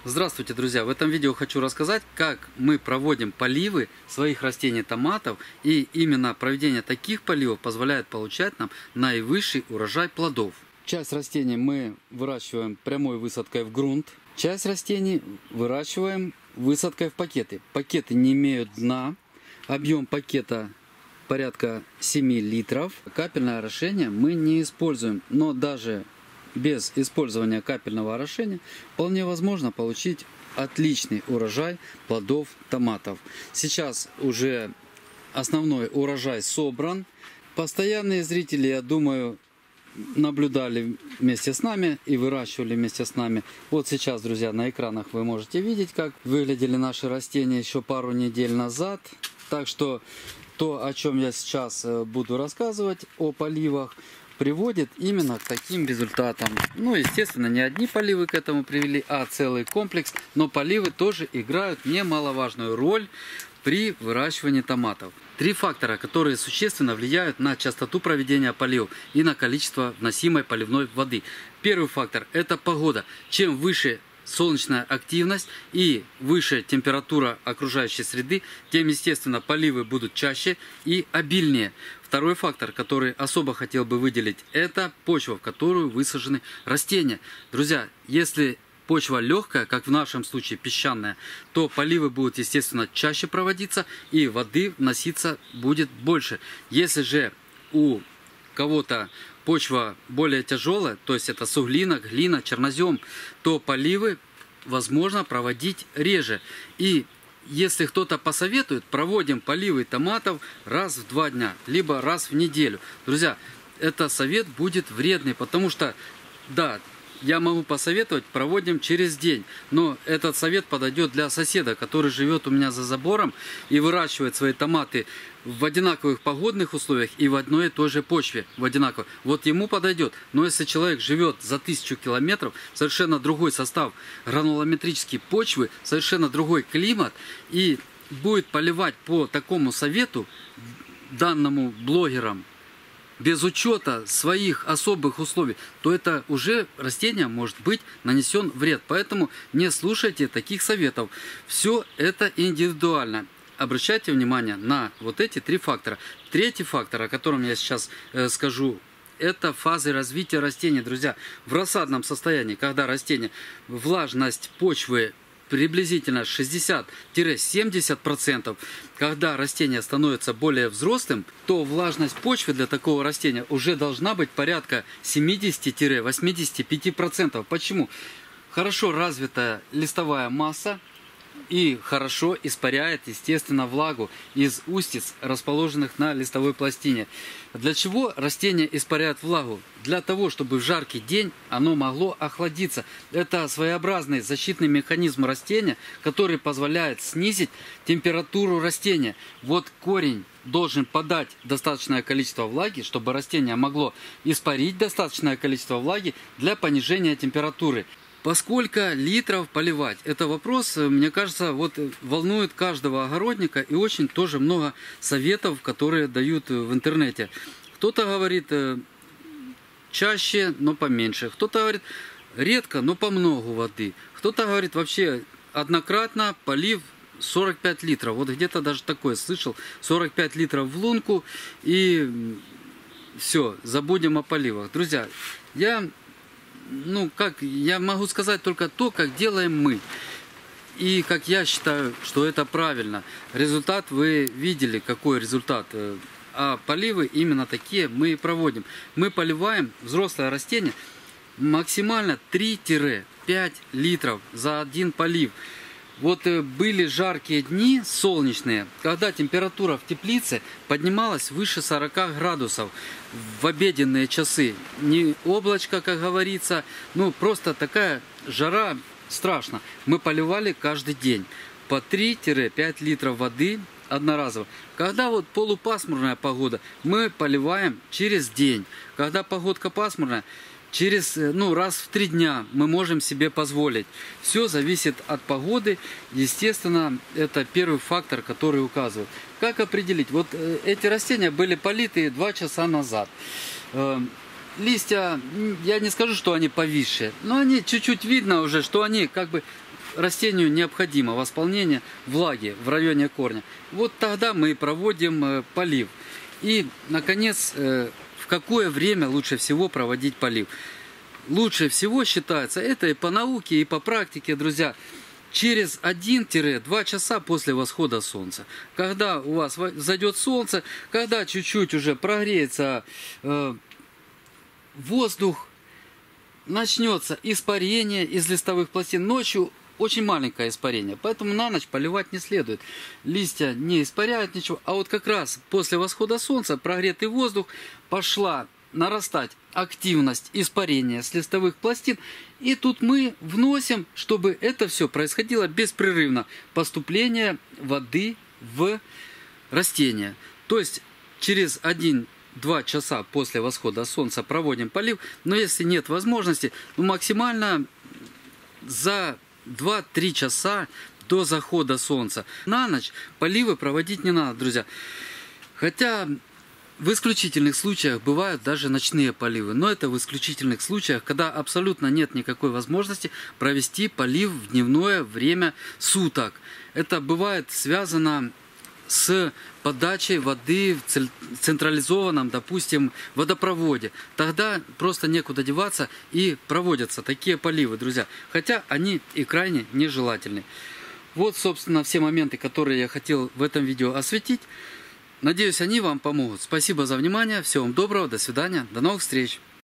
Здравствуйте, друзья! В этом видео хочу рассказать, как мы проводим поливы своих растений томатов. И именно проведение таких поливов позволяет получать нам наивысший урожай плодов. Часть растений мы выращиваем прямой высадкой в грунт. Часть растений выращиваем высадкой в пакеты. Пакеты не имеют дна. Объем пакета порядка 7 литров. Капельное орошение мы не используем, но даже без использования капельного орошения вполне возможно получить отличный урожай плодов томатов. Сейчас уже основной урожай собран. Постоянные зрители, я думаю, наблюдали вместе с нами и выращивали вместе с нами. Вот сейчас, друзья, на экранах вы можете видеть, как выглядели наши растения еще пару недель назад. Так что то, о чем я сейчас буду рассказывать, о поливах, приводит именно к таким результатам. Ну, естественно, не одни поливы к этому привели, а целый комплекс. Но поливы тоже играют немаловажную роль при выращивании томатов. Три фактора, которые существенно влияют на частоту проведения поливов и на количество вносимой поливной воды. Первый фактор – это погода. Чем выше солнечная активность и выше температура окружающей среды, тем, естественно, поливы будут чаще и обильнее. Второй фактор, который особо хотел бы выделить, это почва, в которую высажены растения. Друзья, если почва легкая, как в нашем случае песчаная, то поливы будут, естественно, чаще проводиться и воды вноситься будет больше. Если же у кого-то почва более тяжелая, то есть это суглинок, глина, чернозем, то поливы возможно проводить реже. И если кто-то посоветует, проводим поливы томатов раз в 2 дня, либо раз в неделю. Друзья, этот совет будет вредный, потому что, да, я могу посоветовать, проводим через день. Но этот совет подойдет для соседа, который живет у меня за забором и выращивает свои томаты в одинаковых погодных условиях и в одной и той же почве. В одинаково. Вот ему подойдет. Но если человек живет за 1000 километров, совершенно другой состав гранулометрической почвы, совершенно другой климат, и будет поливать по такому совету, данному блогерам, без учета своих особых условий, то это уже растение может быть нанесен вред. Поэтому не слушайте таких советов. Все это индивидуально. Обращайте внимание на вот эти три фактора. Третий фактор, о котором я сейчас скажу, это фазы развития растения. Друзья, в рассадном состоянии, когда растение, влажность почвы приблизительно 60-70%. Когда растение становится более взрослым, то влажность почвы для такого растения уже должна быть порядка 70-85%. Почему? Хорошо развитая листовая масса и хорошо испаряет, естественно, влагу из устиц, расположенных на листовой пластине. Для чего растение испаряет влагу? Для того, чтобы в жаркий день оно могло охладиться. Это своеобразный защитный механизм растения, который позволяет снизить температуру растения. Вот корень должен подать достаточное количество влаги, чтобы растение могло испарить достаточное количество влаги для понижения температуры. По сколько литров поливать? Это вопрос, мне кажется, вот волнует каждого огородника, и очень тоже много советов, которые дают в интернете. Кто-то говорит чаще, но поменьше. Кто-то говорит редко, но по много воды. Кто-то говорит вообще однократно полив 45 литров. Вот где-то даже такое слышал. 45 литров в лунку и все, забудем о поливах. Друзья, я могу сказать только то, как делаем мы. И как я считаю, что это правильно. Результат вы видели, какой результат. А поливы именно такие мы и проводим. Мы поливаем взрослое растение максимально 3-5 литров за один полив. Вот были жаркие дни, солнечные, когда температура в теплице поднималась выше 40 градусов в обеденные часы. Не облачко, как говорится, просто такая жара страшно. Мы поливали каждый день по 3-5 литров воды одноразово. Когда вот полупасмурная погода, мы поливаем через день. Когда погодка пасмурная, через раз в 3 дня мы можем себе позволить. Все зависит от погоды. Естественно, это первый фактор, который указывает. Как определить? Вот эти растения были политы 2 часа назад. Листья, я не скажу, что они повисшие, но они чуть-чуть видно уже, что они как бы растению необходимо восполнение влаги в районе корня, вот тогда мы проводим полив. И, наконец, в какое время лучше всего проводить полив? Лучше всего считается, это и по науке, и по практике, друзья, через 1-2 часа после восхода солнца. Когда у вас зайдет солнце, когда чуть-чуть уже прогреется воздух, начнется испарение из листовых пластин. Ночью очень маленькое испарение, поэтому на ночь поливать не следует. Листья не испаряют ничего, а вот как раз после восхода солнца прогретый воздух, пошла нарастать активность испарения с листовых пластин. И тут мы вносим, чтобы это все происходило беспрерывно, поступление воды в растение. То есть через 1-2 часа после восхода солнца проводим полив, но если нет возможности, то максимально за 2-3 часа до захода солнца. На ночь поливы проводить не надо, друзья. Хотя в исключительных случаях бывают даже ночные поливы, но это в исключительных случаях, когда абсолютно нет никакой возможности провести полив в дневное время суток. Это бывает связано с подачей воды в централизованном, допустим, водопроводе. Тогда просто некуда деваться и проводятся такие поливы, друзья. Хотя они и крайне нежелательны. Вот, собственно, все моменты, которые я хотел в этом видео осветить. Надеюсь, они вам помогут. Спасибо за внимание. Всего вам доброго. До свидания. До новых встреч.